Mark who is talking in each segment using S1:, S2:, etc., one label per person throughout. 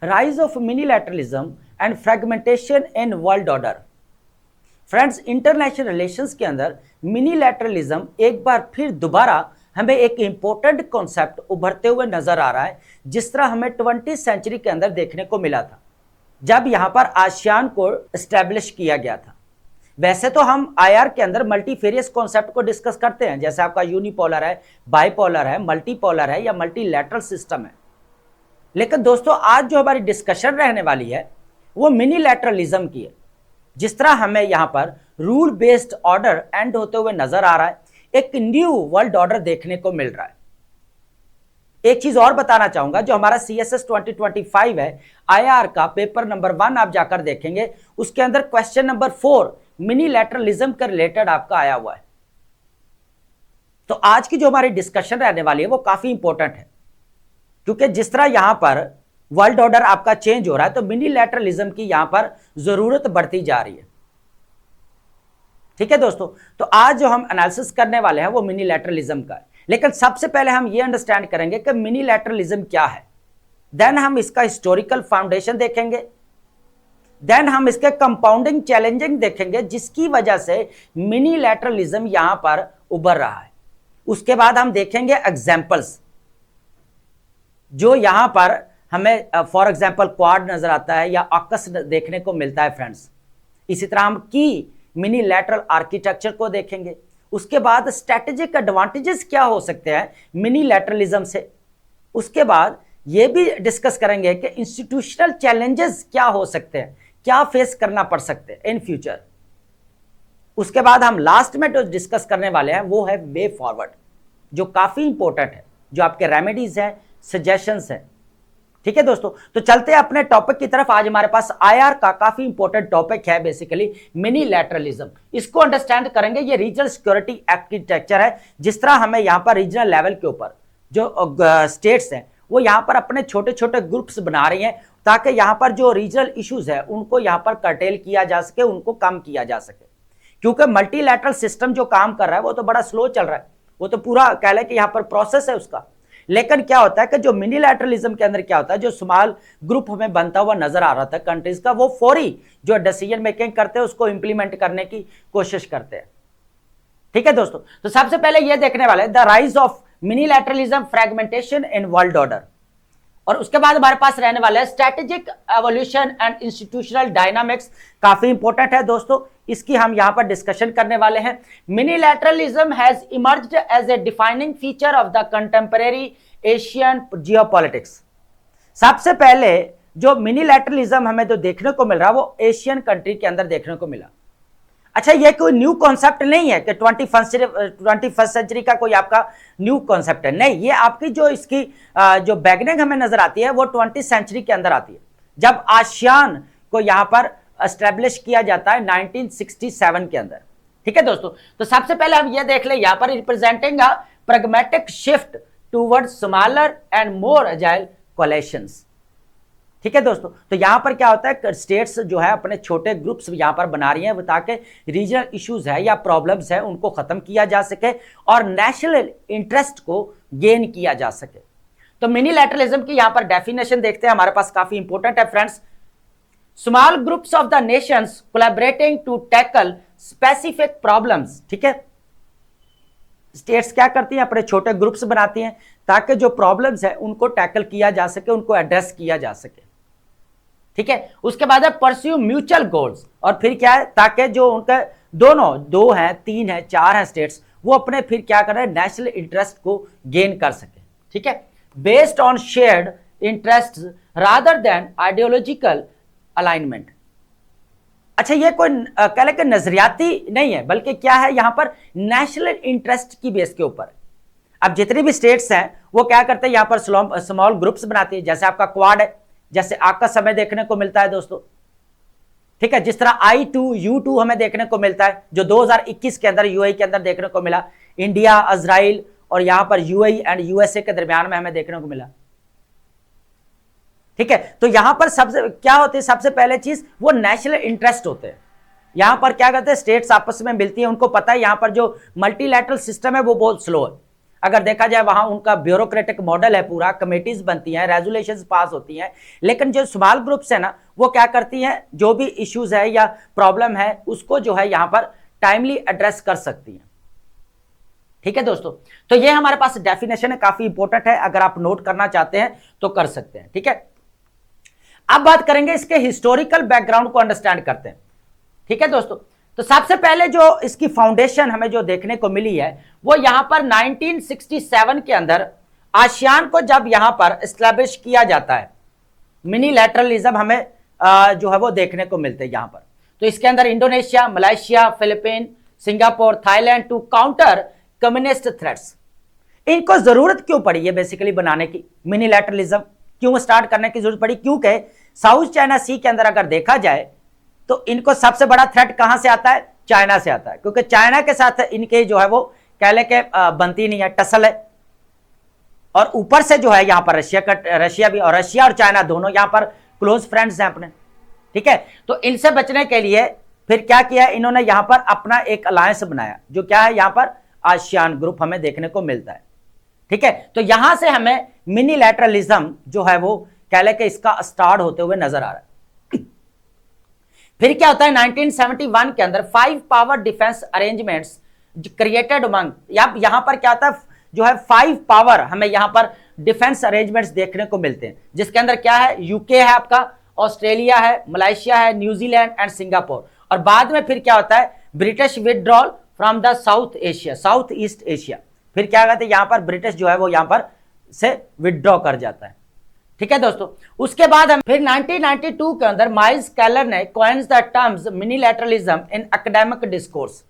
S1: Rise of minilateralism and fragmentation in world order। Friends, international relations के अंदर मिनीलैटरलिज्म एक बार फिर दोबारा हमें एक इंपॉर्टेंट कॉन्सेप्ट उभरते हुए नजर आ रहा है, जिस तरह हमें 20वीं सेंचुरी के अंदर देखने को मिला था जब यहां पर आसियान को एस्टैब्लिश किया गया था। वैसे तो हम आईआर के अंदर मल्टीफेरियस कॉन्सेप्ट को डिस्कस करते हैं, जैसे आपका यूनिपोलर है, बाइपोलर है, मल्टीपोलर है या मल्टीलैटरल सिस्टम है। लेकिन दोस्तों, आज जो हमारी डिस्कशन रहने वाली है वो मिनीलैटरलिज्म की है। जिस तरह हमें यहां पर रूल बेस्ड ऑर्डर एंड होते हुए नजर आ रहा है, एक न्यू वर्ल्ड ऑर्डर देखने को मिल रहा है। एक चीज और बताना चाहूंगा, जो हमारा CSS 2025 है, आईआर का पेपर नंबर 1 आप जाकर देखेंगे, उसके अंदर क्वेश्चन नंबर 4 मिनीलैटरलिज्म के रिलेटेड आपका आया हुआ है। तो आज की जो हमारी डिस्कशन रहने वाली है वो काफी इंपॉर्टेंट है, क्योंकि जिस तरह यहां पर वर्ल्ड ऑर्डर आपका चेंज हो रहा है, तो मिनीलैटरलिज्म की यहां पर जरूरत बढ़ती जा रही है। ठीक है दोस्तों, तो आज जो हम एनालिसिस करने वाले हैं वो मिनीलैटरलिज्म का है। लेकिन सबसे पहले हम ये अंडरस्टैंड करेंगे कि मिनीलैटरलिज्म क्या है, देन हम इसका हिस्टोरिकल फाउंडेशन देखेंगे, देन हम इसके कंपाउंडिंग चैलेंजिंग देखेंगे जिसकी वजह से मिनीलैटरलिज्म यहां पर उभर रहा है। उसके बाद हम देखेंगे एग्जाम्पल्स, जो यहां पर हमें फॉर एग्जाम्पल क्वाड नजर आता है या ऑकस देखने को मिलता है फ्रेंड्स। इसी तरह हम की मिनीलैटरल आर्किटेक्चर को देखेंगे। उसके बाद स्ट्रेटेजिक एडवांटेजेस क्या हो सकते हैं मिनीलैटरलिज्म से। उसके बाद ये भी डिस्कस करेंगे कि इंस्टीट्यूशनल चैलेंजेस क्या हो सकते हैं, क्या फेस करना पड़ सकते हैं इन फ्यूचर। उसके बाद हम लास्ट में जो डिस्कस करने वाले हैं वो है वे फॉरवर्ड, जो काफी इंपॉर्टेंट है, जो आपके रेमेडीज हैं, सजेशंस हैं। ठीक है दोस्तों, तो चलते हैं अपने टॉपिक की तरफ। आज हमारे पास आईआर का काफी इंपॉर्टेंट टॉपिक है, बेसिकली मिनीलैटरलिज्म। इसको अंडरस्टैंड करेंगे। ये रीजनल सिक्योरिटी आर्किटेक्चर है। जिस तरह हमें यहां पर रीजनल लेवल के ऊपर जो स्टेट्स हैं वो यहां पर अपने छोटे छोटे ग्रुप्स बना रही हैं, ताकि यहां पर जो रीजनल इश्यूज है उनको यहां पर कर्टेल किया जा सके, उनको कम किया जा सके। क्योंकि मल्टीलैटरल सिस्टम जो काम कर रहा है वो तो बड़ा स्लो चल रहा है, वो तो पूरा कह लें कि यहां पर प्रोसेस है उसका। लेकिन क्या होता है कि जो मिनीलैटरलिज्म के अंदर क्या होता है, जो स्मॉल ग्रुप हमें बनता हुआ नजर आ रहा था कंट्रीज का, वो फौरी जो डिसीजन मेकिंग करते हैं उसको इंप्लीमेंट करने की कोशिश करते हैं। ठीक है दोस्तों, तो सबसे पहले ये देखने वाले the rise of minilateralism, fragmentation in world order, और उसके बाद हमारे पास रहने वाला है strategic evolution and institutional dynamics. काफी इंपॉर्टेंट है दोस्तों, इसकी हम यहां पर डिस्कशन करने वाले हैं। Minilateralism has emerged as a defining feature of the contemporary Asian geopolitics. सबसे पहले जो मिनीलैटरलिज्म हमें जो देखने को मिल रहा है वो एशियन कंट्री के अंदर देखने को मिला। अच्छा, ये कोई न्यू कॉन्सेप्ट नहीं है कि 21st सेंचुरी का कोई आपका न्यू कॉन्सेप्ट है, नहीं। ये आपकी जो इसकी जो बैगनिंग हमें नजर आती है वो 20th सेंचुरी के अंदर आती है, जब आसियान को यहां पर एस्टेब्लिश किया जाता है 1967 के अंदर। ठीक है दोस्तों, तो सबसे पहले हम ये देख ले, यहां पर representing a pragmatic shift towards smaller and more agile collisions. ठीक है दोस्तों, तो यहां पर क्या होता है, स्टेट्स जो है अपने छोटे ग्रुप्स यहां पर बना रही हैं ताकि रीजनल इश्यूज है या प्रॉब्लम्स है उनको खत्म किया जा सके और नेशनल इंटरेस्ट को गेन किया जा सके। तो मिनीलैटरलिज्म की यहां पर डेफिनेशन देखते हैं, हमारे पास काफी इंपॉर्टेंट है friends. Small groups of the nations collaborating to tackle specific problems. ठीक है, स्टेट्स क्या करती हैं, अपने छोटे ग्रुप्स बनाती हैं ताकि जो प्रॉब्लम्स है उनको टैकल किया जा सके, उनको एड्रेस किया जा सके। ठीक है, उसके बाद है परस्यू म्यूचुअल गोल्स, और फिर क्या है, ताकि जो उनके दोनों 2 हैं, 3 हैं, 4 हैं स्टेट्स, वो अपने फिर क्या कर रहे हैं, नेशनल इंटरेस्ट को गेन कर सके। ठीक है, based on shared interest rather than ideological alignment. अच्छा, ये कोई कह लें कि नजरियाती नहीं है, बल्कि क्या है, यहां पर नेशनल इंटरेस्ट की बेस के ऊपर। अब जितनी भी स्टेट्स हैं वो क्या करते हैं, यहां पर स्मॉल ग्रुप्स बनाती है, जैसे आपका क्वाड है, जैसे आकस हमें देखने को मिलता है दोस्तों। ठीक है, जिस तरह I2 U2 हमें देखने को मिलता है, जो 2021 के अंदर यूएई के अंदर देखने को मिला, इंडिया, इजराइल और यहां पर यूएई एंड यूएसए के दरमियान में हमें देखने को मिला। ठीक है, तो यहां पर सबसे क्या होती है, सबसे पहले चीज वो नेशनल इंटरेस्ट होते हैं। यहां पर क्या करते हैं, स्टेट्स आपस में मिलती है, उनको पता है यहां पर जो मल्टीलैटरल सिस्टम है वो बहुत स्लो है। अगर देखा जाए वहां उनका ब्यूरोक्रेटिक मॉडल है, पूरा कमेटीज बनती हैं, रेजोल्यूशंस पास होती हैं, लेकिन जो स्मॉल ग्रुप्स है ना वो क्या करती हैं, जो भी इश्यूज है या प्रॉब्लम है उसको जो है यहां पर टाइमली एड्रेस कर सकती हैं। ठीक है दोस्तों, तो ये हमारे पास डेफिनेशन है, काफी इंपॉर्टेंट है, अगर आप नोट करना चाहते हैं तो कर सकते हैं। ठीक है, अब बात करेंगे इसके हिस्टोरिकल बैकग्राउंड को अंडरस्टैंड करते हैं। ठीक है दोस्तों, तो सबसे पहले जो इसकी फाउंडेशन हमें जो देखने को मिली है वो यहां पर 1967 के अंदर आसियान को जब यहां पर एस्टैब्लिश किया जाता है, मिनीलैटरलिज्म हमें जो है वो देखने को मिलते हैं यहां पर। तो इसके अंदर Indonesia, Malaysia, Philippine, Singapore, Thailand to counter communist threats, इनको जरूरत क्यों पड़ी है बेसिकली बनाने की, मिनीलैटरलिज्म क्यों स्टार्ट करने की जरूरत पड़ी, क्योंकि साउथ चाइना सी के अंदर अगर देखा जाए तो इनको सबसे बड़ा थ्रेट कहां से आता है, चाइना से आता है, क्योंकि चाइना के साथ इनके जो है वो कह ले के बनती नहीं है, टसल है, और ऊपर से जो है यहां पर रशिया भी, और रशिया और चाइना दोनों यहां पर क्लोज फ्रेंड्स हैं अपने। ठीक है, तो इनसे बचने के लिए फिर क्या किया इन्होंने, यहां पर अपना एक अलायंस बनाया, जो क्या है यहां पर आसियान ग्रुप हमें देखने को मिलता है। ठीक है, तो यहां से हमें मिनीलैटरलिज्म जो है वो कह ले के इसका स्टार्ट होते हुए नजर आ रहा है। फिर क्या होता है 1971 के अंदर 5 power defence arrangements created among, यहां पर क्या होता है जो है 5 पावर हमें यहां पर डिफेंस अरेंजमेंट्स देखने को मिलते हैं, जिसके अंदर क्या है, यूके है आपका, ऑस्ट्रेलिया है, मलेशिया है, न्यूजीलैंड एंड सिंगापुर, और बाद में फिर क्या होता है British withdrawal from the south Asia, south east Asia, फिर क्या कहते हैं यहां पर ब्रिटिश जो है वो यहां पर से विड्रॉ कर जाता है। ठीक है दोस्तों, उसके बाद हम फिर 1992 के अंदर माइल्स कैलर ने coins the terms minilateralism in academic discourse.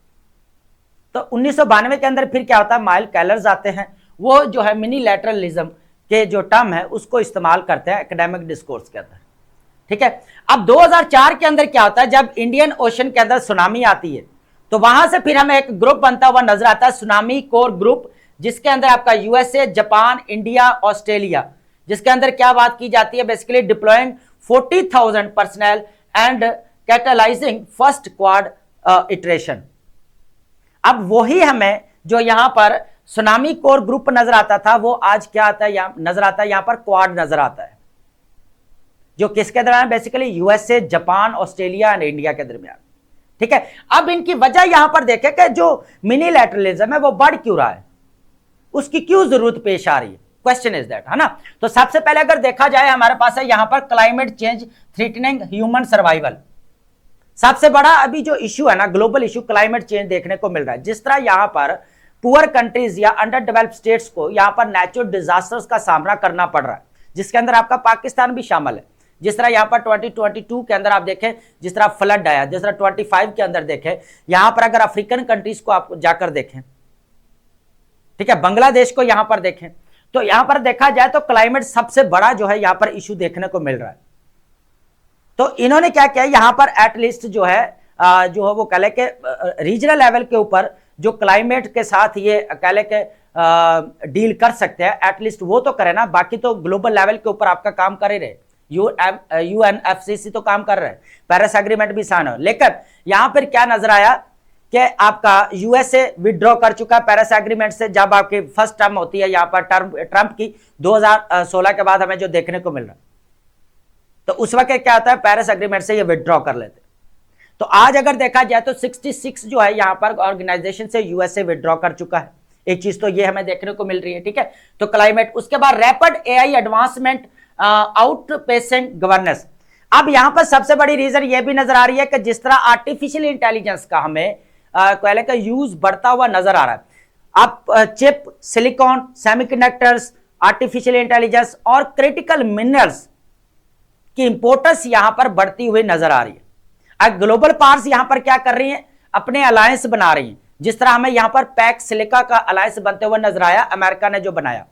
S1: तो 1992 के अंदर फिर क्या होता है, माइल कैलर्स आते हैं, वो जो है मिनीलैटरलिज्म के जो टर्म है उसको इस्तेमाल करते हैं एकेडमिक डिस्कोर्स के अंदर। ठीक है, अब 2004 के अंदर क्या होता है, जब इंडियन ओशन के अंदर सुनामी आती है तो वहां से फिर हमें एक ग्रुप बनता हुआ नजर आता है, सुनामी कोर ग्रुप, जिसके अंदर आपका यूएसए, जापान, इंडिया, ऑस्ट्रेलिया, जिसके अंदर क्या बात की जाती है basically deploying 40,000 personal and catalysing first quad iteration. अब वही हमें जो यहां पर सुनामी कोर ग्रुप नजर आता था वो आज क्या आता है, नजर आता है यहां पर क्वाड नजर आता है, जो किसके दरमियान, basically USA, Japan, Australia and India के दरमियान। ठीक है, अब इनकी वजह यहां पर देखें कि जो मिनीलैटरलिज्म है वो बढ़ क्यों रहा है, उसकी क्यों जरूरत पेश आ रही है, क्वेश्चन इज दैट, है ना। तो सबसे पहले अगर देखा जाए हमारे पास है यहां पर climate change threatening human survival, सबसे बड़ा अभी जो इश्यू है ना, ग्लोबल इश्यू क्लाइमेट चेंज देखने को मिल रहा है। जिस तरह यहां पर पुअर कंट्रीज या अंडर डेवलप्ड स्टेट्स को यहां पर नेचुरल डिजास्टर्स का सामना करना पड़ रहा है, जिसके अंदर आपका पाकिस्तान भी शामिल है। जिस तरह यहां पर 2022 के अंदर आप देखें जिस तरह फ्लड आया, जिस तरह 25 के अंदर देखें, यहां पर अगर अफ्रीकन कंट्रीज को आप जाकर देखें, ठीक है, बांग्लादेश को यहां पर देखें, तो यहां पर देखा जाए तो क्लाइमेट सबसे बड़ा जो है यहां पर इश्यू देखने को मिल रहा है। तो इन्होंने क्या किया, यहां पर एटलीस्ट जो है वो कह ले के रीजनल लेवल के ऊपर जो क्लाइमेट के साथ ये कह ले के डील कर सकते हैं, एटलीस्ट वो तो करे ना, बाकी तो ग्लोबल लेवल के ऊपर आपका काम कर ही रहे, यूएनएफसीसी तो काम कर रहे हैं, पेरिस एग्रीमेंट भी साइन हो, लेकिन यहां पर क्या नजर आया कि आपका यूएसए विड्रॉ कर चुका है पेरिस एग्रीमेंट से, जब आपकी फर्स्ट टर्म होती है यहां पर ट्रंप की 2016 के बाद हमें जो देखने को मिल रहा है, तो उस वक्त क्या होता है पेरिस एग्रीमेंट से ये विड्रॉ कर लेते। तो आज अगर देखा जाए तो 66 जो है यहां पर ऑर्गेनाइजेशन से यूएसए विड्रॉ कर चुका है, एक चीज तो ये हमें देखने को मिल रही है। ठीक है, तो क्लाइमेट, उसके बाद rapid AI advancement, out patient governance. अब यहां पर सबसे बड़ी रीजन ये भी नजर आ रही है कि जिस तरह आर्टिफिशियल इंटेलिजेंस का हमें पहले का यूज बढ़ता हुआ नजर आ रहा है, अब chip, silicon, semiconductors, artificial intelligence और क्रिटिकल मिनरल्स की इंपोर्टेंस यहां पर बढ़ती हुई नजर आ रही है। अब ग्लोबल पावर्स यहां पर क्या कर रही हैं, अपने अलायंस बना रही हैं, जिस तरह हमें यहां पर पैक सिलिका का अलायंस बनते हुए नजर आया, अमेरिका ने जो बनाया,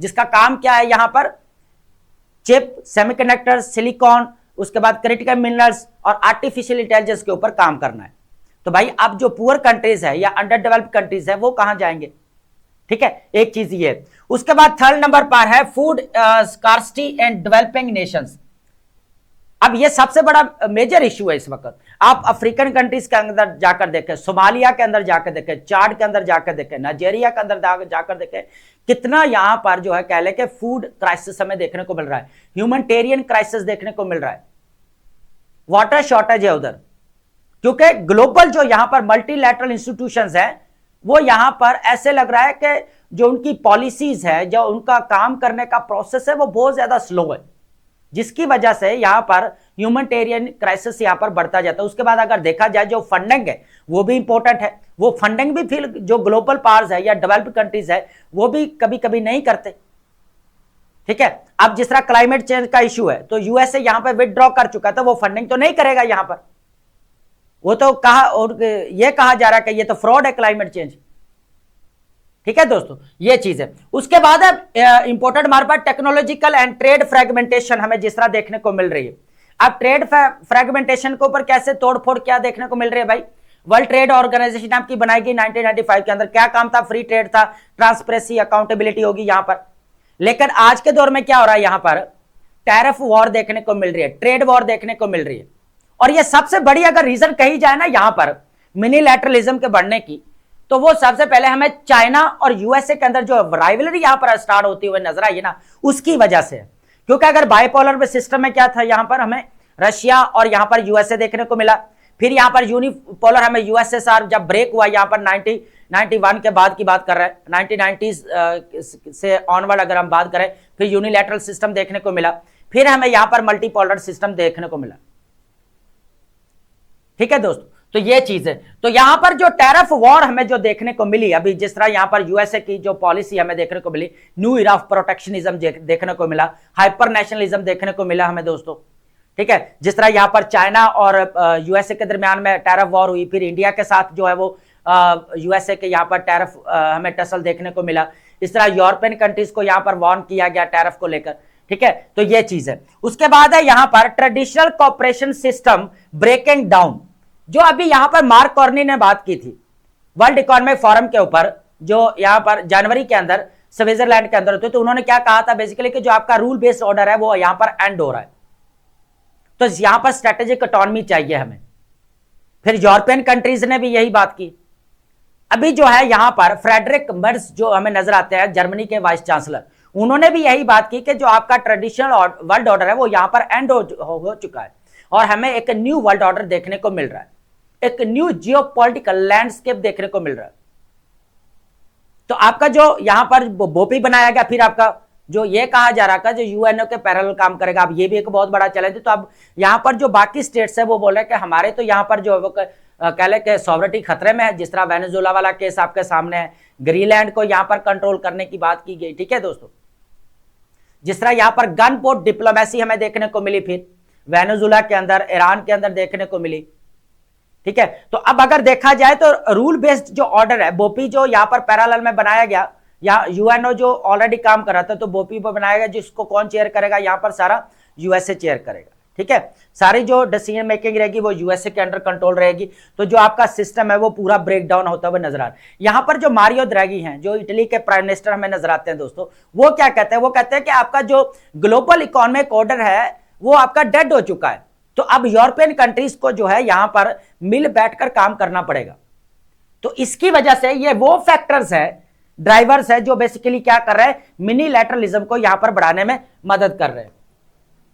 S1: जिसका काम क्या है यहां पर चिप, सेमीकंडक्टर, सिलिकॉन, उसके बाद क्रिटिकल मिनरल्स और आर्टिफिशियल इंटेलिजेंस के ऊपर काम करना है। तो भाई अब जो पुअर कंट्रीज है या अंडर डेवलप्ड कंट्रीज है वो कहां जाएंगे। ठीक है, एक चीज ये। उसके बाद थर्ड नंबर पर है food scarcity and developing Nations. अब ये सबसे बड़ा मेजर इश्यू है इस वक्त। आप अफ्रीकन कंट्रीज के अंदर जाकर देखें, सोमालिया के अंदर जाकर देखें, चाड के अंदर जाकर देखें, नाइजीरिया के अंदर जाकर देखें, कितना यहां पर जो है कह ले कि फूड क्राइसिस हमें देखने को मिल रहा है, ह्यूमैनिटेरियन क्राइसिस देखने को मिल रहा है, वाटर शॉर्टेज है उधर, क्योंकि ग्लोबल जो यहां पर मल्टीलैटरल इंस्टीट्यूशंस हैं वो यहां पर ऐसे लग रहा है कि जो उनकी पॉलिसीज है, जो उनका काम करने का प्रोसेस है वो बहुत ज्यादा स्लो है, जिसकी वजह से यहां पर ह्यूमैनिटेरियन क्राइसिस यहां पर बढ़ता जाता है। उसके बाद अगर देखा जाए जो फंडिंग है वो भी इंपॉर्टेंट है, वो फंडिंग भी फिर जो ग्लोबल पावर्स है या डेवलप्ड कंट्रीज है वो भी कभी कभी नहीं करते। ठीक है, अब जिस तरह क्लाइमेट चेंज का इश्यू है तो यूएसए यहां पर विदड्रॉ कर चुका था, वो फंडिंग तो नहीं करेगा यहां पर, वो तो कहा और ये कहा जा रहा है कि ये तो फ्रॉड है क्लाइमेट चेंज। ठीक है दोस्तों, ये चीज है। उसके बाद अब इंपॉर्टेंट हमारे पास टेक्नोलॉजिकल एंड ट्रेड फ्रेगमेंटेशन हमें जिस तरह देखने को मिल रही है। अब ट्रेड फ्रेगमेंटेशन के ऊपर कैसे तोड़फोड़ क्या देखने को मिल रही है भाई। वर्ल्ड ट्रेड ऑर्गेनाइजेशन आपकी बनाई गई 1995 के अंदर, क्या काम था, फ्री ट्रेड था, ट्रांसपेरेंसी अकाउंटेबिलिटी होगी यहां पर। लेकिन आज के दौर में क्या हो रहा है, यहां पर टैरिफ वॉर देखने को मिल रही है, ट्रेड वॉर देखने को मिल रही है। और ये सबसे बड़ी अगर रीजन कही जाए ना यहां पर मिनीलैटरलिज्म के बढ़ने की, तो वो सबसे पहले हमें चाइना और यूएसए के अंदर जो राइवलरी यहां पर स्टार्ट होती हुई नजर आई ना, उसकी वजह से। क्योंकि अगर बाइपोलर सिस्टम में क्या था, यहां पर हमें रशिया और यहां पर यूएसए देखने को मिला, फिर यहां पर यूनिपोलर हमें यूएसएसआर जब ब्रेक हुआ यहां पर 1991 के बाद की बात कर रहे हैं, 1990s से ऑनवर्ड अगर हम बात करें, फिर यूनिलैटरल सिस्टम देखने को मिला, फिर हमें यहां पर मल्टीपोलर सिस्टम देखने को मिला। ठीक है दोस्तों, तो ये चीज है। तो यहां पर जो टैरिफ वॉर हमें जो देखने को मिली अभी, जिस तरह यहां पर यूएसए की जो पॉलिसी हमें देखने को मिली, न्यू इरा ऑफ प्रोटेक्शनिज्म देखने को मिला, हाइपर नेशनलिज्म देखने को मिला हमें दोस्तों। ठीक है, जिस तरह यहां पर चाइना और यूएसए के दरमियान में टैरिफ वॉर हुई, फिर इंडिया के साथ जो है वो यूएसए के यहां पर टैरिफ हमें टसल देखने को मिला, इस तरह यूरोपियन कंट्रीज को यहां पर वार्न किया गया टैरिफ को लेकर। ठीक है, तो ये चीज है। उसके बाद है यहां पर traditional cooperation system breaking down, जो अभी यहां पर मार्क कॉर्नी ने बात की थी वर्ल्ड इकोनॉमिक फोरम के ऊपर, जो यहां पर जनवरी के अंदर स्विट्जरलैंड के अंदर होते, तो उन्होंने क्या कहा था बेसिकली कि जो आपका रूल बेस्ड ऑर्डर है वो यहां पर एंड हो रहा है, तो यहां पर स्ट्रेटेजिक ऑटोनॉमी चाहिए हमें। फिर यूरोपियन कंट्रीज ने भी यही बात की। अभी जो है यहां पर फ्रेडरिक मर्ज जो हमें नजर आते हैं, जर्मनी के वाइस चांसलर, उन्होंने भी यही बात की कि जो आपका ट्रेडिशनल वर्ल्ड ऑर्डर है वो यहां पर एंड हो चुका है और हमें एक न्यू वर्ल्ड ऑर्डर देखने को मिल रहा है, एक न्यू जियोपॉलिटिकल लैंडस्केप देखने को मिल रहा है। तो आपका जो यहां पर बोपी बनाया गया, फिर आपका जो ये कहा जा रहा था जो यूएनओ के पैरेलल काम करेगा, अब ये भी एक बहुत बड़ा चैलेंज है। तो अब यहां पर जो बाकी स्टेट्स है वो बोल रहे हैं कि हमारे तो यहां पर जो कह ले कि सॉवरेटी खतरे में है, जिस तरह वेनेजुएला वाला केस आपके सामने है, ग्रीनलैंड को यहां पर कंट्रोल करने की बात की गई। ठीक है दोस्तों, जिस तरह यहां पर गन पोर्ट डिप्लोमेसी हमें देखने को मिली, फिर वेनेजुएला के अंदर, ईरान के अंदर देखने को मिली। ठीक है, तो अब अगर देखा जाए तो रूल बेस्ड जो ऑर्डर है, बोपी जो यहां पर पैरेलल में बनाया गया, या यूएनओ जो ऑलरेडी काम कर रहा था तो बोपी पर बनाया गया, जिसको कौन चेयर करेगा, यहां पर सारा यूएसए चेयर करेगा। ठीक है, सारी जो डिसीजन मेकिंग रहेगी वो यूएसए के अंडर कंट्रोल रहेगी। तो जो आपका सिस्टम है वो पूरा ब्रेक डाउन होता हुआ नजर आ रहा है। यहां पर जो मारियो द्रैगी हैं, जो इटली के प्राइम मिनिस्टर हमें नजर आते हैं दोस्तों, वो क्या कहते हैं, वो कहते हैं कि आपका जो ग्लोबल इकोनॉमिक ऑर्डर है वो आपका डेड हो चुका है, तो अब यूरोपियन कंट्रीज को जो है यहां पर मिल बैठकर काम करना पड़ेगा। तो इसकी वजह से ये वो फैक्टर्स है, ड्राइवर्स है, जो बेसिकली क्या कर रहे हैं, मिनीलैटरलिज्म को यहां पर बढ़ाने में मदद कर रहे हैं।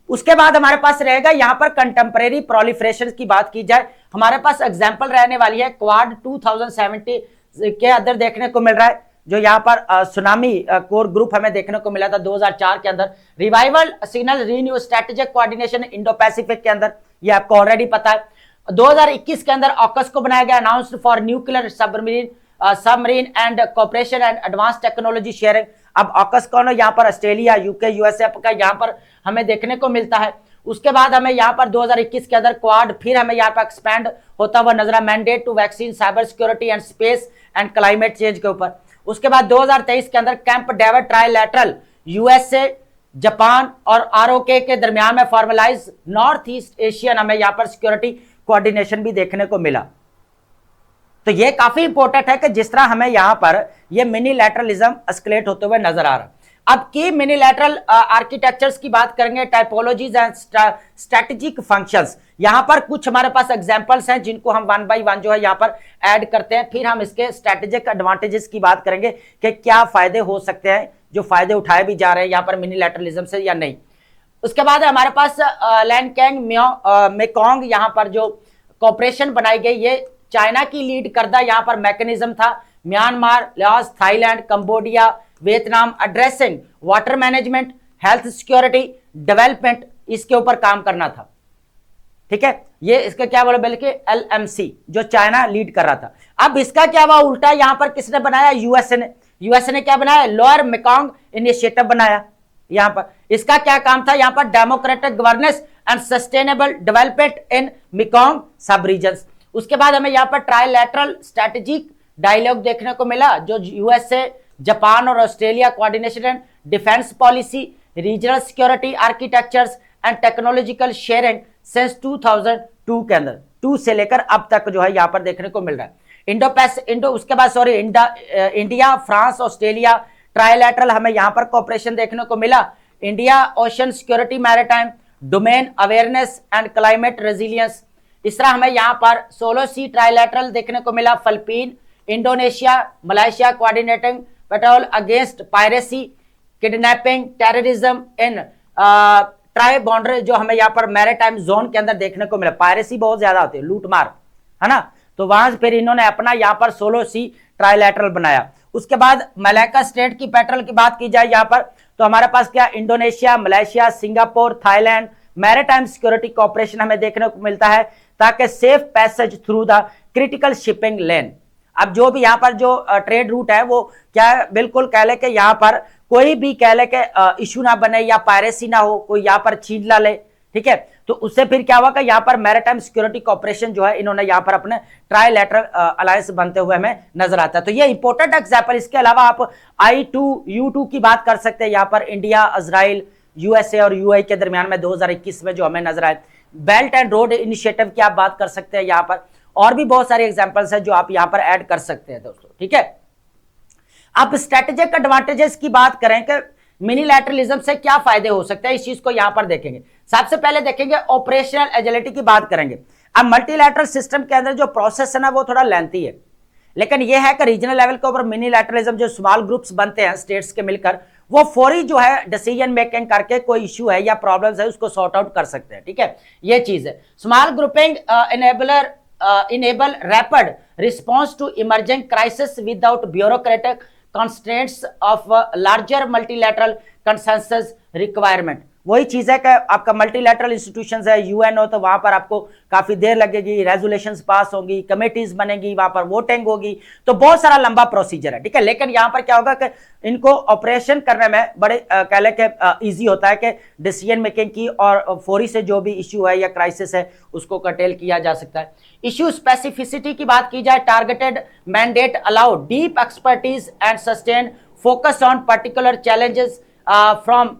S1: उसके बाद हमारे पास रहेगा यहां पर कंटेम्परेरी प्रोलिफरेशन की बात की जाए, हमारे पास एग्जांपल रहने वाली है क्वाड 2070 के अंदर देखने को मिल रहा है, जो यहां पर सुनामी कोर ग्रुप हमें देखने को मिला था 2004 के अंदर, revival signal renew strategic coordination Indo Pacific के अंदर, ये आपको ऑलरेडी पता है। 2021 के अंदर ऑकस को बनाया गया, announced for nuclear submarine and cooperation and advance technology sharing. अब ऑकस कौन है, यहाँ पर ऑस्ट्रेलिया, यूके, यूएसए का यहाँ पर हमें देखने को मिलता है। उसके बाद हमें यहाँ पर 2021 के अंदर क्वाड फिर हमें यहाँ पर एक्सपैंड होता हुआ नजर, mandate to vaccine, cyber security and space and climate change के ऊपर। उसके बाद 2023 के अंदर Camp David trilateral, USA, Japan और आरओके के दरमियान में फॉर्मलाइज नॉर्थ ईस्ट एशियन हमें यहाँ पर सिक्योरिटी कोऑर्डिनेशन भी देखने को मिला। तो ये काफी इंपॉर्टेंट है कि जिस तरह हमें यहां पर ये मिनीलैटरलिज्म एस्केलेट होते हुए नजर आ रहा है। अब की मिनीलैटरल आर्किटेक्चर्स की बात करेंगे, टाइपोलॉजीज एंड स्ट्रेटेजिक फंक्शंस। यहां पर कुछ हमारे पास एग्जांपल्स हैं जिनको हम वन बाय वन जो है यहां पर ऐड करते हैं, फिर हम इसके स्ट्रेटेजिक एडवांटेजेस की बात करेंगे कि क्या फायदे हो सकते हैं, जो फायदे उठाए भी जा रहे हैं यहां पर मिनीलैटरलिज्म से या नहीं। उसके बाद हमारे पास लैंडकैंग मेकोंग यहां पर जो कॉपरेशन बनाई गई, ये चाइना की लीड करदा यहां पर मैकेनिज्म था। Myanmar, Laos, Thailand, Cambodia, Vietnam addressing water management, health security, development, इसके ऊपर काम करना था। ठीक है, ये इसका क्या बोला, बल्कि एलएमसी जो चाइना लीड कर रहा था। अब इसका क्या हुआ उल्टा, यहां पर किसने बनाया, यूएसए ने क्या बनाया, लोअर मेकोंग इनिशिएटिव बनाया। यहां पर इसका क्या काम था, यहां पर democratic governance and sustainable development in Mekong सब रीजन्स। उसके बाद हमें यहां पर ट्राइलैटरल स्ट्रेटेजिक डायलॉग देखने को मिला, जो यूएसए, जापान और Australia coordination and defence policy, regional security architectures and technological sharing since 2002 के अंदर 2 से लेकर अब तक जो है यहां पर देखने को मिल रहा है। उसके बाद इंडिया, फ्रांस, ऑस्ट्रेलिया ट्राइलैटरल हमें यहां पर कॉपरेशन देखने को मिला। India ocean security, maritime domain awareness and climate resilience. इस तरह हमें यहां पर सोलो सी ट्राइलैटरल देखने को मिला। Philippine, Indonesia, Malaysia coordinating petrol against piracy, kidnapping, terrorism in try boundary, जो हमें यहाँ पर मैरीटाइम जोन के अंदर देखने को मिला। पायरेसी बहुत ज्यादा होती है, लूटमार, है ना, तो वहां से फिर इन्होंने अपना यहाँ पर सोलो सी ट्राइलैटरल बनाया। उसके बाद मलाक्का स्टेट की पेट्रोल की बात की जाए यहाँ पर, तो हमारे पास क्या, Indonesia, Malaysia, Singapore, Thailand maritime security corporation हमें देखने को मिलता है, ताकि safe passage through the critical shipping लेन। अब जो भी यहाँ पर जो ट्रेड रूट है वो क्या, बिल्कुल कह ले कि यहाँ पर कोई भी कह ले कि इशू ना बने या पायरेसी ना हो, कोई यहाँ पर छीन ला ले। ठीक है, तो उससे फिर क्या हुआ कि यहाँ पर मैरीटाइम सिक्योरिटी कॉपरेशन जो है इन्होंने यहाँ पर अपने ट्राइलैटरल अलायंस बनते हुए हमें नजर आता है। तो ये इंपॉर्टेंट एग्जांपल। इसके अलावा आप I2U2 की बात कर सकते हैं, यहाँ पर इंडिया, इजराइल, यूएसए और यूएई के दरमियान में 2021 में जो हमें नजर आए। बेल्ट एंड रोड इनिशिएटिव की आप बात कर सकते हैं यहाँ पर, और भी बहुत सारे एग्जांपल्स हैं जो आप यहाँ पर ऐड कर सकते हैं दोस्तों। ठीक है, अब स्ट्रेटेजिक एडवांटेजेस की बात करें कि मिनीलैटरलिज्म से क्या फायदे हो सकते हैं, इस चीज को यहां पर देखेंगे। सबसे पहले देखेंगे ऑपरेशनल एजिलिटी की बात करेंगे। अब मल्टीलैटरल सिस्टम के अंदर जो प्रोसेस है ना वो थोड़ा लेंथी है, लेकिन यह है कि रीजनल लेवल के ऊपर मिनीलैटरलिज्म जो स्मॉल ग्रुप्स बनते हैं स्टेट्स के मिलकर, वो फौरी जो है डिसीजन मेकिंग करके कोई इश्यू है या प्रॉब्लम्स है उसको सॉर्ट आउट कर सकते हैं। ठीक है, ये चीज है। Small grouping enable rapid response to emerging crisis without bureaucratic constraints of larger multilateral consensus requirement। वही चीज है कि आपका मल्टीलैटरल इंस्टीट्यूशंस है, यूएन हो, तो वहां पर आपको काफी देर लगेगी, रेजोल्यूशंस पास होंगी, कमेटीज बनेगी, वहां पर वोटिंग होगी, तो बहुत सारा लंबा प्रोसीजर है। ठीक है, लेकिन यहां पर क्या होगा कि इनको ऑपरेशन करने में बड़े कह ले के इजी होता है कि डिसीजन मेकिंग की, और फौरी से जो भी इश्यू है या क्राइसिस है उसको कर्टेल किया जा सकता है। इश्यू स्पेसिफिसिटी की बात की जाए, targeted mandate allow deep expertise and sustain focus on particular challenges from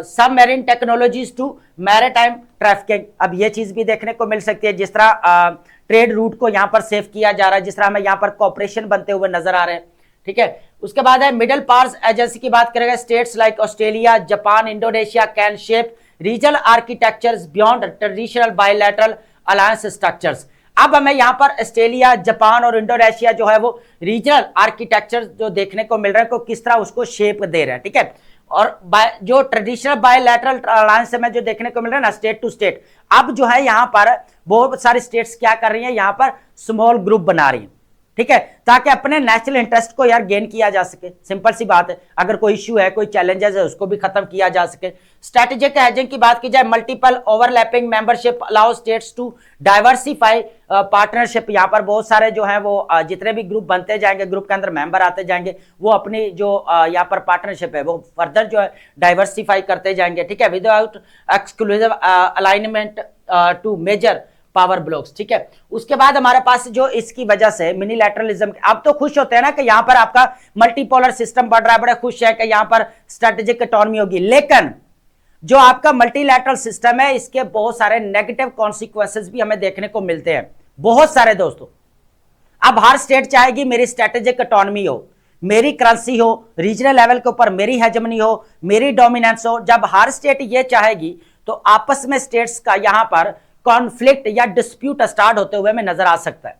S1: submarine technologies to maritime trafficking. अब ये चीज भी देखने को मिल सकती है, जिस तरह ट्रेड रूट को यहां पर सेव किया जा रहा है, जिस तरह हमें यहां पर कॉपरेशन बनते हुए नजर आ रहे हैं। ठीक है, उसके बाद है मिडिल पावर्स एजेंसी की बात करेंगे। States like Australia, Japan, Indonesia can shape regional architectures beyond traditional bilateral alliance structures. अब हमें यहाँ पर ऑस्ट्रेलिया, जापान और इंडोनेशिया जो है वो रीजनल आर्किटेक्चर जो देखने को मिल रहा है को किस तरह उसको शेप दे रहे हैं। ठीक है, और जो ट्रेडिशनल बायलैटरल अलायंस में जो देखने को मिल रहा है ना स्टेट टू स्टेट, अब जो है यहाँ पर बहुत सारी स्टेट्स क्या कर रही हैं, यहाँ पर स्मॉल ग्रुप बना रही हैं। ठीक है, ताकि अपने नेशनल इंटरेस्ट को यार गेन किया जा सके। सिंपल सी बात है, अगर कोई इश्यू है, कोई चैलेंजेस है, उसको भी खत्म किया जा सके। स्ट्रेटेजिक हेजिंग की बात की जाए, multiple overlapping membership allow states to diversify partnership. यहाँ पर बहुत सारे जो हैं वो जितने भी ग्रुप बनते जाएंगे, ग्रुप के अंदर मेंबर आते जाएंगे, वो अपनी जो यहाँ पर पार्टनरशिप है वो फर्दर जो है डाइवर्सिफाई करते जाएंगे। ठीक है, without exclusive alignment to major power blocks. ठीक है, उसके बाद हमारे पास जो इसकी वजह से मिनीलैटरलिज्म, आप तो खुश होते हैं ना कि यहां पर आपका मल्टीपोलर सिस्टम बढ़ रहा है, बड़े खुश है कि यहां पर स्ट्रेटेजिक इकोनॉमी होगी, लेकिन जो आपका मल्टीलैटरल सिस्टम है इसके बहुत सारे नेगेटिव कॉन्सिक्वेंसेस भी हमें देखने को मिलते हैं, बहुत सारे दोस्तों। अब हर स्टेट चाहेगी मेरी स्ट्रेटेजिक इकोनॉमी हो, मेरी करेंसी हो, रीजनल लेवल के ऊपर मेरी हेजेमनी हो, मेरी डोमिनेंस हो। जब हर स्टेट ये चाहेगी तो आपस में स्टेट्स का यहां पर कॉन्फ्लिक्ट या डिस्प्यूट स्टार्ट होते हुए में नजर आ सकता है,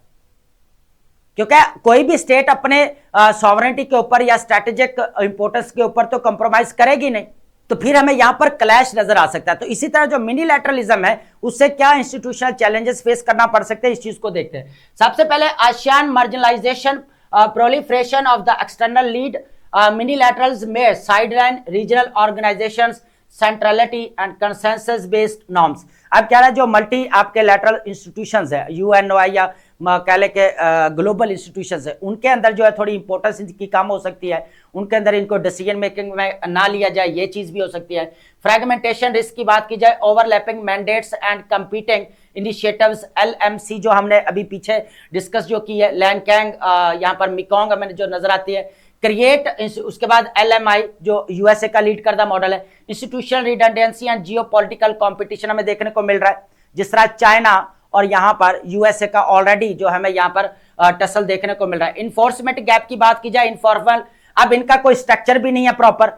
S1: क्योंकि कोई भी स्टेट अपने सॉवरेनिटी के ऊपर या स्ट्रेटेजिक इंपोर्टेंस के ऊपर तो कंप्रोमाइज करेगी नहीं, तो फिर हमें यहां पर क्लैश नजर आ सकता है। तो इसी तरह जो मिनीलैटरलिज्म है उससे क्या इंस्टीट्यूशनल चैलेंजेस फेस करना पड़ सकते हैं, इस चीज को देखते हैं। सबसे पहले ASEAN marginalisation, proliferation of the external lead, minilaterals may sideline regional organizations centrality and consensus based norms। अब क्या है, जो मल्टी आपके लैटरल इंस्टीट्यूशंस है, यूएनओआई या कह ले के ग्लोबल इंस्टीट्यूशंस है, उनके अंदर जो है थोड़ी इंपॉर्टेंस इनकी कम हो सकती है, उनके अंदर इनको डिसीजन मेकिंग में ना लिया जाए, ये चीज भी हो सकती है। फ्रैगमेंटेशन रिस्क की बात की जाए, overlapping mandates and competing initiatives, LMC जो हमने अभी पीछे डिस्कस जो की है, लैंगकैंग यहाँ पर मिकोंग हमें जो नजर आती है, क्रिएट, उसके बाद एलएमआई जो यूएसए का लीड करता मॉडल है, institutional redundancy and geopolitical competition हमें देखने को मिल रहा है, जिस तरह चाइना और यहां पर यूएसए का ऑलरेडी जो हमें यहां पर टसल देखने को मिल रहा है। इन्फोर्समेंट गैप की बात की जाए, इनफॉर्मल, अब इनका कोई स्ट्रक्चर भी नहीं है प्रॉपर,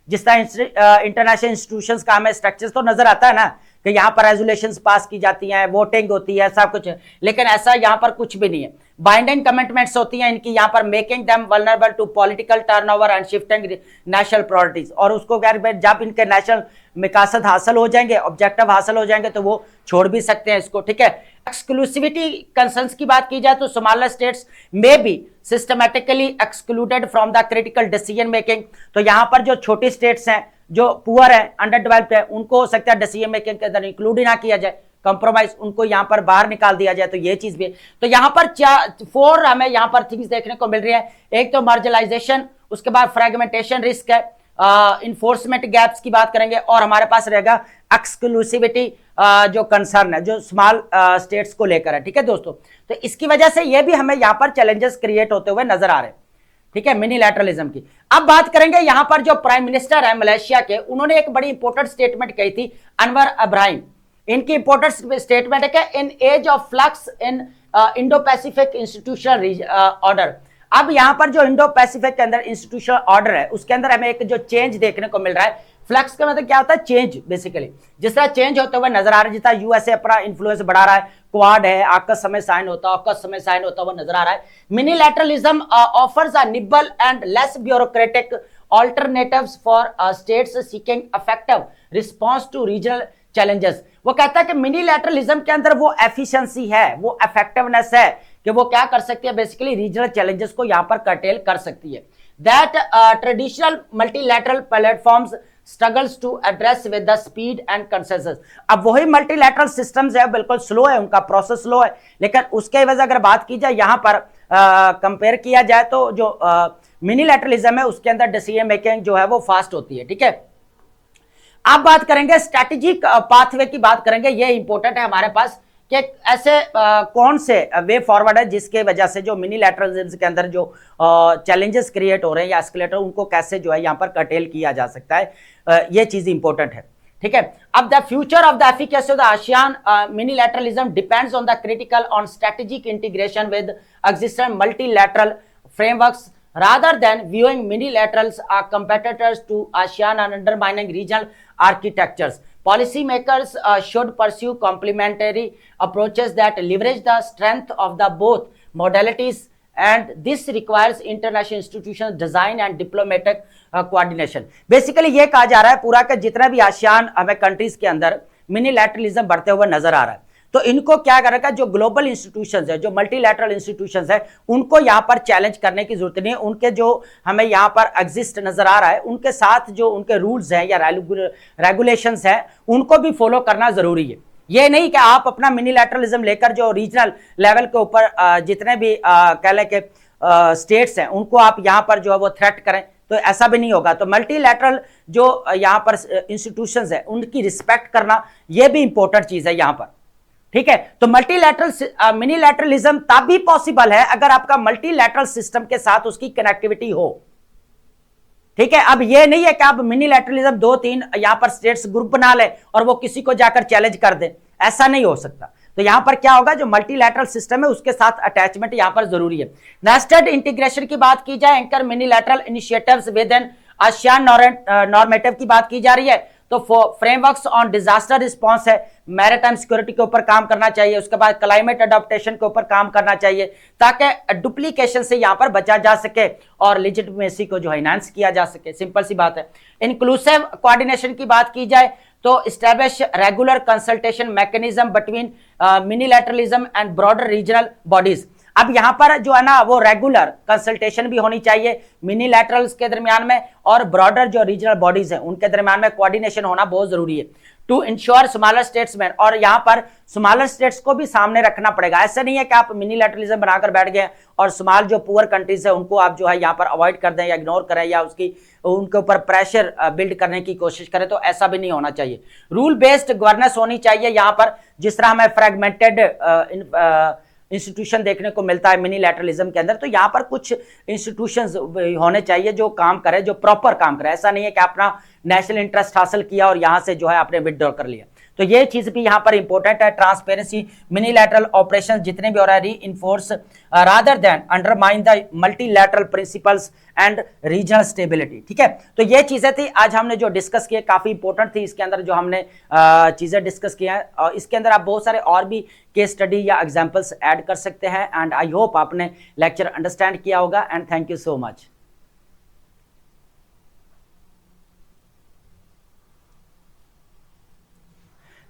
S1: जिस तरह इंटरनेशनल इंस्टीट्यूशंस का हमें स्ट्रक्चर तो नजर आता है ना, कि यहाँ पर रेजोल्यूशंस पास की जाती हैं, वोटिंग होती है, सब कुछ है, लेकिन ऐसा यहाँ पर कुछ भी नहीं है। बाइंडिंग कमिटमेंट्स होती हैं इनकी यहाँ पर, making them vulnerable to political turnover and shifting national priorities, और उसको जब इनके नेशनल मकासद हासिल हो जाएंगे, ऑब्जेक्टिव हासिल हो जाएंगे, तो वो छोड़ भी सकते हैं इसको, ठीक है। एक्सक्लूसिविटी कंसर्न्स की बात की जाए तो smaller states may be systematically excluded from the critical decision making, तो यहाँ पर जो छोटी स्टेट्स हैं, जो पुअर है, अंडर डेवलप्ड है, उनको हो सकता है डिसीजन मेकिंग के अंदर इंक्लूड ही ना किया जाए, कंप्रोमाइज, उनको यहां पर बाहर निकाल दिया जाए, तो ये चीज भी है। तो यहां पर 4 हमें यहां पर थिंग्स देखने को मिल रही है। एक तो मार्जिनलाइजेशन, उसके बाद फ्रेगमेंटेशन रिस्क है, इन्फोर्समेंट गैप्स की बात करेंगे, और हमारे पास रहेगा एक्सक्लूसिविटी जो कंसर्न है, जो स्मॉल स्टेट्स को लेकर है, ठीक है दोस्तों। तो इसकी वजह से ये भी हमें यहां पर चैलेंजेस क्रिएट होते हुए नजर आ रहे हैं, ठीक है, मिनीलैटरलिज्म की। अब बात करेंगे यहां पर जो प्राइम मिनिस्टर है मलेशिया के, उन्होंने एक बड़ी इंपॉर्टेंट स्टेटमेंट कही थी, अनवर इब्राहिम। इनकी इंपॉर्टेंट स्टेटमेंट है कि in age of flux in Indo Pacific institutional order. अब यहां पर जो इंडो पैसिफिक के अंदर इंस्टीट्यूशनल ऑर्डर है, उसके अंदर हमें एक जो चेंज देखने को मिल रहा है। फ्लक्स का मतलब क्या होता है, चेंज, बेसिकली जिस तरह चेंज होते हुए नजर आ रहा है, जिस तरह यूएसए अपना इन्फ्लुएंस बढ़ा रहा है, क्वाड है, आकस समय साइन होता है, ऑकस समय साइन होता हुआ नजर आ रहा है। Minilateralism offers a nimble and less bureaucratic alternatives for states seeking effective response to regional challenges. वो कहता है कि मिनीलैटरलिज्म के अंदर वो एफिशिएंसी है, वो इफेक्टिवनेस है कि वो क्या कर सकती है, बेसिकली रीजनल चैलेंजेस को यहां पर कर्टेल कर सकती है। That traditional multilateral platforms struggles to address with the speed and consensus. अब वही मल्टीलैटरल सिस्टम्स है, बिल्कुल स्लो है, उनका प्रोसेस स्लो है, लेकिन उसके वजह अगर बात की जाए यहां पर कंपेयर किया जाए तो जो मिनीलैटरलिज्म है उसके अंदर डिसीजन मेकिंग जो है वो फास्ट होती है, ठीक है। अब बात करेंगे स्ट्रैटेजिक पाथवे की बात करेंगे, ये इंपॉर्टेंट है हमारे पास कि ऐसे कौन से वे फॉरवर्ड है जिसके वजह से जो मिनीलैटरलिज्म के अंदर जो चैलेंजेस क्रिएट हो रहे हैं या एस्केलेटर, उनको कैसे जो है यहाँ पर कर्टेल किया जा सकता है, ये चीज इंपॉर्टेंट है, ठीक है। अब the future of the efficacy of the ASEAN minilateralism depends on the critical on strategic integration with existing multilateral frameworks rather than viewing minilaterals are competitors to ASEAN and undermining regional architectures. Policymakers should pursue complementary approaches that leverage the strength of the both modalities, and this requires international institutions design and diplomatic coordination. Basically ये कहा जा रहा है पूरा का जितना भी ASEAN हमें कंट्रीज के अंदर मिनीलैटरलिज्म बढ़ते हुए नजर आ रहा है, तो इनको क्या करेगा, जो ग्लोबल इंस्टीट्यूशंस है, जो मल्टीलैटरल इंस्टीट्यूशंस है, उनको यहां पर चैलेंज करने की जरूरत नहीं है। उनके जो हमें यहां पर एग्जिस्ट नजर आ रहा है, उनके साथ जो उनके रूल्स हैं या रेगुलेशंस हैं, उनको भी फॉलो करना जरूरी है। ये नहीं कि आप अपना मिनीलैटरलिज्म लेकर जो रीजनल लेवल के ऊपर जितने भी कह लें कि स्टेट्स हैं, उनको आप यहां पर जो है वो थ्रेट करें, तो ऐसा भी नहीं होगा। तो मल्टीलैटरल जो यहां पर इंस्टीट्यूशंस है, उनकी रिस्पेक्ट करना, यह भी इंपॉर्टेंट चीज है यहां पर, ठीक है। तो मल्टीलैटरल मिनीलैटरलिज्म तब भी पॉसिबल है अगर आपका मल्टीलैटरल सिस्टम के साथ उसकी कनेक्टिविटी हो, ठीक है। अब ये नहीं है कि आप मिनीलैटरलिज्म 2-3 यहां पर स्टेट्स ग्रुप बना ले और वो किसी को जाकर चैलेंज कर दे, ऐसा नहीं हो सकता। तो यहां पर क्या होगा, जो मल्टीलैटरल सिस्टम है उसके साथ अटैचमेंट यहां पर जरूरी है। नेस्टेड इंटीग्रेशन की बात की जाए, anchor minilateral initiatives with an ASEAN normative की बात की जा रही है, तो फ्रेमवर्क्स ऑन डिजास्टर रिस्पांस है, मैरिटाइम सिक्योरिटी के ऊपर काम करना चाहिए, उसके बाद क्लाइमेट अडॉप्टेशन के ऊपर काम करना चाहिए ताकि डुप्लीकेशन से यहां पर बचा जा सके और लिजिटिमेसी को जो है इनहांस किया जा सके। सिंपल सी बात है। इंक्लूसिव कोऑर्डिनेशन की बात की जाए तो establish regular consultation mechanism between minilateralism and broader regional bodies. अब यहां पर जो है ना वो रेगुलर कंसल्टेशन भी होनी चाहिए मिनीलैटरल्स के दरमियान में, और ब्रॉडर जो रीजनल बॉडीज हैं उनके दरमियान में कोऑर्डिनेशन होना बहुत जरूरी है टू इंश्योर स्मॉलर स्टेट्स में। और यहां पर स्मॉलर स्टेट्स को भी सामने रखना पड़ेगा। ऐसा नहीं है कि आप मिनीलैटरलिज्म बनाकर बैठ गए और स्मॉल जो पुअर कंट्रीज है उनको आप जो है यहां पर अवॉइड कर दें या इग्नोर करें या उनके ऊपर प्रेशर बिल्ड करने की कोशिश करें, तो ऐसा भी नहीं होना चाहिए। रूल बेस्ड गवर्नेंस होनी चाहिए यहां पर, जिस तरह हमें फ्रेगमेंटेड इंस्टीट्यूशन देखने को मिलता है मिनीलैटरलिज्म के अंदर, तो यहां पर कुछ इंस्टीट्यूशंस होने चाहिए जो काम करे, जो प्रॉपर काम करे। ऐसा नहीं है कि अपना नेशनल इंटरेस्ट हासिल किया और यहां से जो है आपने विथड्रॉ कर लिया। तो ये चीज भी यहां पर इंपॉर्टेंट है। ट्रांसपेरेंसी, मिनीलैटरल ऑपरेशंस जितने भी हो रहा है, री enforce rather than undermine the multilateral principles and regional stability. ठीक है, तो ये चीजें थी आज हमने जो डिस्कस किए, काफी इंपॉर्टेंट थी। इसके अंदर जो हमने चीजें डिस्कस की हैं, और इसके अंदर आप बहुत सारे और भी केस स्टडी या एग्जाम्पल्स ऐड कर सकते हैं। एंड आई होप आपने लेक्चर अंडरस्टैंड किया होगा। And thank you so much.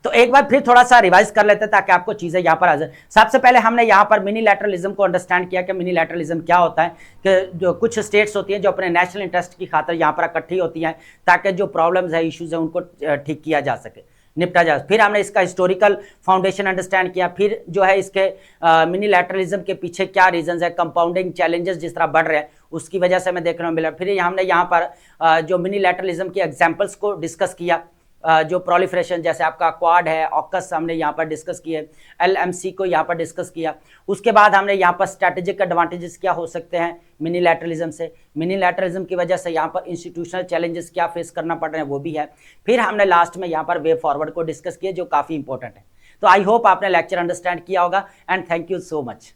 S1: तो एक बार फिर थोड़ा सा रिवाइज कर लेते हैं ताकि आपको चीजें यहां पर आ जाए। सबसे पहले हमने यहां पर मिनीलैटरलिज्म को अंडरस्टैंड किया कि मिनीलैटरलिज्म क्या होता है, कि जो कुछ स्टेट्स होती हैं जो अपने नेशनल इंटरेस्ट की खातिर यहां पर इकट्ठी होती हैं ताकि जो प्रॉब्लम्स है, इश्यूज है, उनको ठीक किया जा सके, निपटा जा सके। फिर हमने इसका हिस्टोरिकल फाउंडेशन अंडरस्टैंड किया। फिर जो है इसके मिनीलैटरलिज्म के पीछे क्या रीजंस है, कंपाउंडिंग चैलेंजेस जिस तरह बढ़ रहे हैं उसकी वजह से हमें देखने को मिला। फिर हमने यहाँ पर जो मिनीलैटरलिज्म के एग्जाम्पल्स को डिस्कस किया, जो प्रोलिफरेशन जैसे आपका क्वाड है, ऑकस हमने यहाँ पर डिस्कस किए, LMC को यहाँ पर डिस्कस किया। उसके बाद हमने यहाँ पर स्ट्रैटेजिक एडवांटेजेस क्या हो सकते हैं मिनीलैटरलिज्म से, मिनीलैटरलिज्म की वजह से यहाँ पर इंस्टीट्यूशनल चैलेंजेस क्या फेस करना पड़ रहे हैं वो भी है। फिर हमने लास्ट में यहाँ पर वे फॉरवर्ड को डिस्कस किया जो काफ़ी इंपॉर्टेंट है। तो आई होप आपने लेक्चर अंडरस्टैंड किया होगा। And thank you so much.